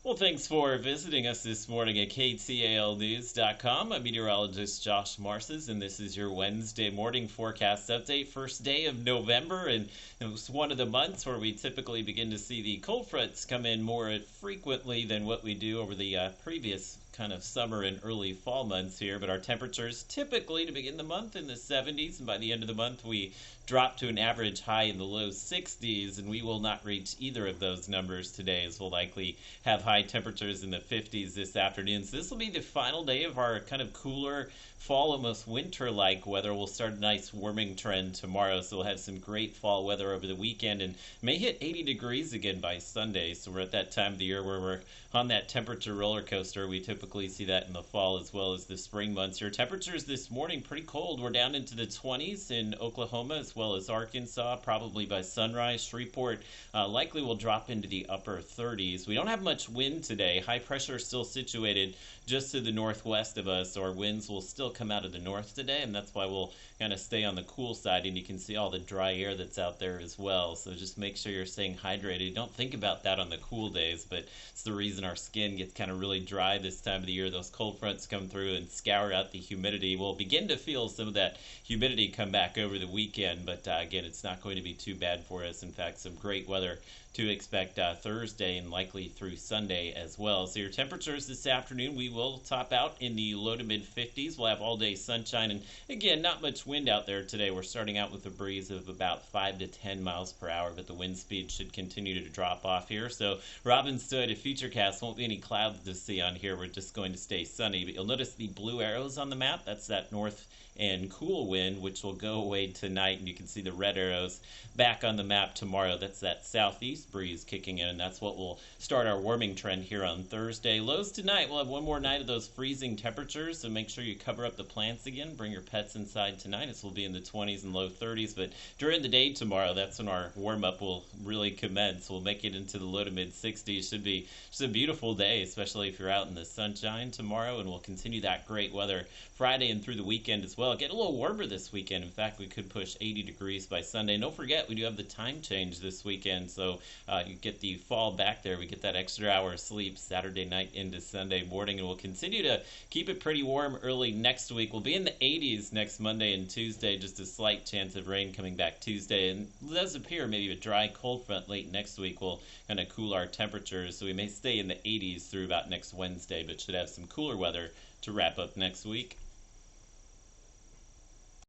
Well, thanks for visiting us this morning at KTALnews.com. I'm meteorologist Josh Marces, and this is your Wednesday morning forecast update. First day of November, and it's one of the months where we typically begin to see the cold fronts come in more frequently than what we do over the previous kind of summer and early fall months here. But our temperatures typically to begin the month in the 70s, and by the end of the month we drop to an average high in the low 60s, and we will not reach either of those numbers today, as we'll likely have high temperatures in the 50s this afternoon. So this will be the final day of our kind of cooler fall, almost winter-like weather. We'll start a nice warming trend tomorrow, so we'll have some great fall weather over the weekend and may hit 80 degrees again by Sunday. So we're at that time of the year where we're on that temperature roller coaster. We typically see that in the fall as well as the spring months here. Temperatures this morning pretty cold. We're down into the 20s in Oklahoma as well as Arkansas, probably by sunrise. Shreveport likely will drop into the upper 30s. We don't have much wind today. High pressure is still situated just to the northwest of us. Our winds will still come out of the north today, and that's why we'll kind of stay on the cool side, and you can see all the dry air that's out there as well. So just make sure you're staying hydrated. Don't think about that on the cool days, but it's the reason our skin gets kind of really dry this time of the year. Those cold fronts come through and scour out the humidity. We'll begin to feel some of that humidity come back over the weekend, but again, it's not going to be too bad for us. In fact, some great weather to expect Thursday and likely through Sunday as well. So your temperatures this afternoon, we will top out in the low to mid 50s. We'll have all day sunshine, and again, not much wind out there today. We're starting out with a breeze of about 5 to 10 miles per hour, but the wind speed should continue to drop off here. So Robin's Stood Futurecast, won't be any clouds to see on here. We're just going to stay sunny, but you'll notice the blue arrows on the map. That's that north and cool wind, which will go away tonight, and you can see the red arrows back on the map tomorrow. That's that southeast breeze kicking in, and that's what will start our warming trend here on Thursday. Lows tonight, we'll have one more night of those freezing temperatures, so make sure you cover up the plants again. Bring your pets inside tonight. This will be in the 20s and low 30s, but during the day tomorrow, that's when our warm-up will really commence. We'll make it into the low to mid 60s. Should be just a beautiful day, especially if you're out in the sunshine tomorrow, and we'll continue that great weather Friday and through the weekend as well. Get a little warmer this weekend. In fact, we could push 80 degrees by Sunday. And don't forget, we do have the time change this weekend, so you get the fall back there. We get that extra hour of sleep Saturday night into Sunday morning, and we'll continue to keep it pretty warm early next week. We'll be in the 80s next Monday and Tuesday, just a slight chance of rain coming back Tuesday, and it does appear maybe a dry cold front late next week will kind of cool our temperatures, so we may stay in the 80s through about next Wednesday, but should have some cooler weather to wrap up next week.